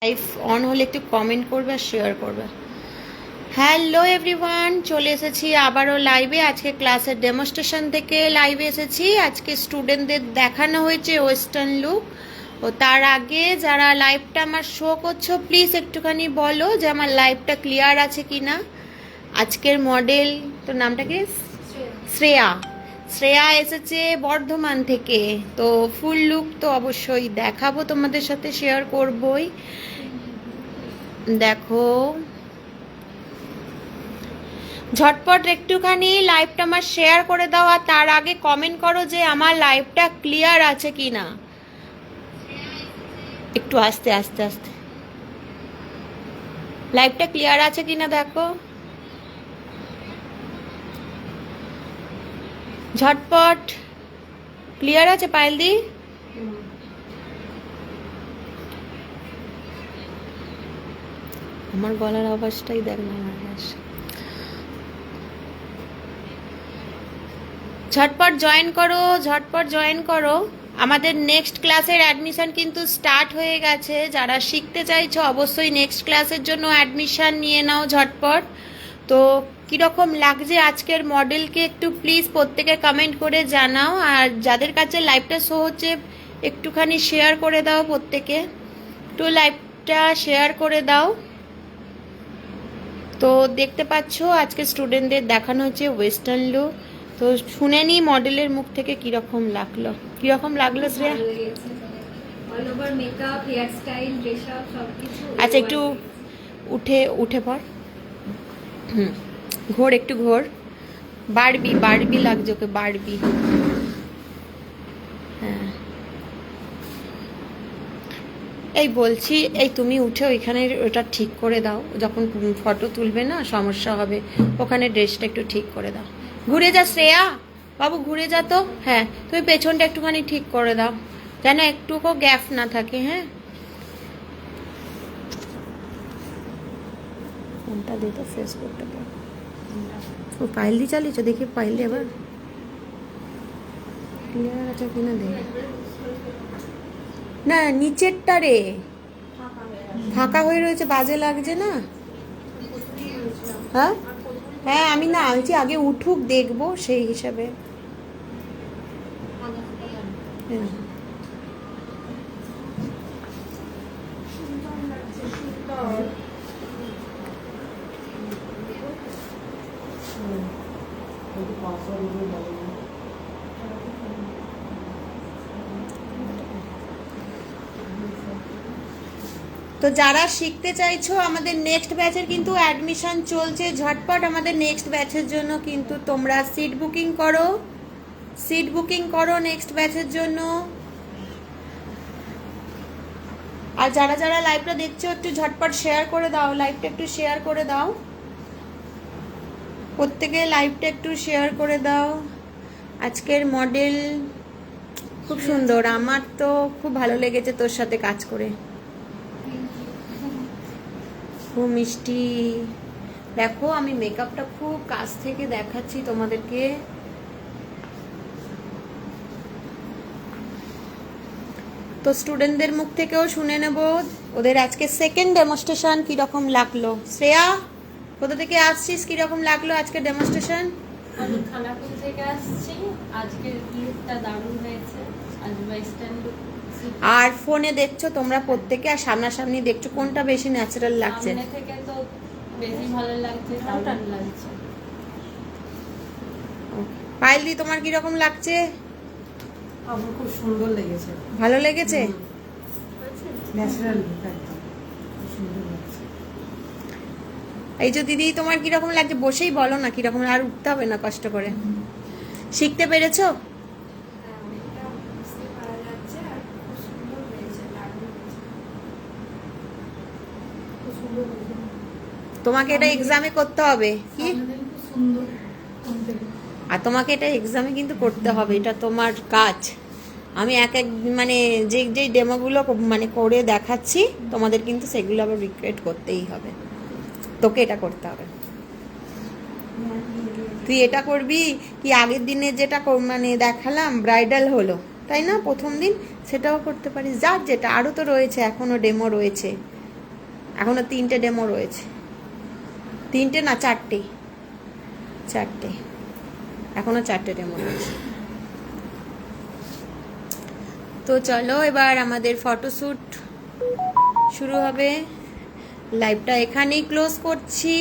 Live on হলে একটু comment করবে আর শেয়ার করবে। হ্যালো এভরিওয়ান, চলে এসেছি আবারও লাইভে। আজকে ক্লাসের ডেমনস্ট্রেশন থেকে লাইভে এসেছি। আজকে স্টুডেন্টদের দেখানো হয়েছে ওয়েস্টার্ন লুক। ও তার আগে যারা লাইভটা আমার শো করছো, প্লিজ একটুখানি বলো যে আমার লাইভটা ক্লিয়ার আছে কি না। আজকের মডেল, তোর নামটা কি? শ্রেয়া। শ্রেয়া এসেছে বর্ধমান থেকে। তো ফুল লুক তো অবশ্যই দেখাবো, তোমাদের সাথে শেয়ার করবই। দেখো, ঝটপট একটুখানি লাইভটা আমার শেয়ার করে দাও, আর তার আগে কমেন্ট করো যে আমার লাইভটা ক্লিয়ার আছে কি না। একটু আস্তে আস্তে আস্তে, লাইভটা ক্লিয়ার আছে কি না দেখো ঝটপট। ক্লিয়ার আছে পায়েলদি? আমার গলার আওয়াজটাই দেখ না আমার। ঝটপট জয়েন করো, ঝটপট জয়েন করো। আমাদের নেক্সট ক্লাসের অ্যাডমিশন কিন্তু স্টার্ট হয়ে গেছে। যারা শিখতে চাইছো অবশ্যই নেক্সট ক্লাসের জন্য অ্যাডমিশন নিয়ে নাও ঝটপট। তো কীরকম লাগছে আজকের মডেলকে একটু প্লিজ প্রত্যেকে কমেন্ট করে জানাও। আর যাদের কাছে লাইভটা শো হচ্ছে একটুখানি শেয়ার করে দাও, প্রত্যেকে একটু লাইভটা শেয়ার করে দাও। তো দেখতে পাচ্ছ আজকে স্টুডেন্টদের দেখানো হচ্ছে ওয়েস্টার্ন লুক। তো শুনে নি মডেলের মুখ থেকে কিরকম লাগলো, কিরকম লাগলো Shreya? All over makeup, hair style, dress up সবকিছু। আচ্ছা একটু উঠে উঠে পড়। ঘোর, একটু ঘোর। বারবি বারবি লাগছে ওকে, বারবি। হ্যাঁ, এই বলছি, এই তুমি উঠে ওইখানে ওটা ঠিক করে দাও। যখন ফটো তুলবে না সমস্যা হবে, ওখানে ড্রেসটা একটু ঠিক করে দাও। ঘুরে যা শ্রেয়া বাবু, ঘুরে যা তো। হ্যাঁ, তুমি পেছনটা একটুখানি ঠিক করে দাও যেন একটুকু গ্যাপ না থাকে। হ্যাঁ, ফোনটা দিয়ে তো ফেস করতে পারো। ও পাইল দিয়ে চালিয়েছো, দেখি পাইল দিয়ে এবার ক্লিয়ার আছে কিনা দেখি। না, নিচেরটা রে ফাঁকা হয়ে রয়েছে, বাজে লাগছে না? হ্যাঁ হ্যাঁ, আমি না বলছি আগে উঠুক দেখবো সেই হিসাবে। হ্যাঁ, তো যারা শিখতে চাইছো আমাদের নেক্সট ব্যাচের কিন্তু অ্যাডমিশন চলছে। ঝটপট আমাদের নেক্সট ব্যাচের জন্য কিন্তু তোমরা সিট বুকিং করো, সিট বুকিং করো নেক্সট ব্যাচের জন্য। আর যারা যারা লাইভটা দেখছো একটু ঝটপট শেয়ার করে দাও, লাইভটা একটু শেয়ার করে দাও, প্রত্যেকে লাইভটা একটু শেয়ার করে দাও। আজকের মডেল খুব সুন্দর, আমার তো খুব ভালো লেগেছে তোর সাথে কাজ করে, খুব মিষ্টি। দেখো আমি মেকআপটা খুব কাছ থেকে দেখাচ্ছি তোমাদেরকে। তো স্টুডেন্টদের মুখ থেকেও শুনে নেব ওদের আজকে সেকেন্ড ডেমনস্ট্রেশন কিরকম লাগলো। শ্রেয়া, কোথা থেকে আসছিস, কিরকম লাগলো আজকে ডেমনস্ট্রেশন? আমি খানাকুল থেকে আসছি। আজকের লুকটা দারুণ হয়েছে। আজ ওয়েস্টার্ন লুক। আর ফোনে দেখছো তোমরা প্রত্যেকে, আর সামনাসামনি দেখছো, কোনটা বেশি ন্যাচারাল লাগছে? সামনে থেকে তো বেশি ভালো লাগছে, দারুণ লাগছে। পাইলি, তোমার কিরকম লাগছে? আমার খুব সুন্দর লেগেছে, ভালো লেগেছে? ন্যাচারাল একদম সুন্দর লাগছে। এই যে দিদি, তোমার কিরকম লাগছে? বসেই বলো না কিরকম, আর উঠতে হবে না কষ্ট করে। শিখতে পেরেছো? তোমাকে এটা এক্সামে করতে হবে কি? আর তোমাকে এটা এক্সামে কিন্তু করতে হবে, এটা তোমার কাজ। আমি এক এক মানে যেই যেই ডেমোগুলো মানে করে দেখাচ্ছি তোমাদের, কিন্তু সেগুলো আবার রিক্রিয়েট করতেই হবে, তোকে এটা করতে হবে। তুই এটা করবি কি আগের দিনে যেটা মানে দেখালাম ব্রাইডাল হলো তাই না প্রথম দিন, সেটাও করতে পারিস। যার যেটা, আরও তো রয়েছে, এখনও ডেমো রয়েছে, এখনো 3টে ডেমো রয়েছে, 3টে না 4টে, এখনো 4টে ডেমো রয়েছে। তো চলো এবার আমাদের ফটোশ্যুট শুরু হবে। লাইভটা এখানেই ক্লোজ করছি।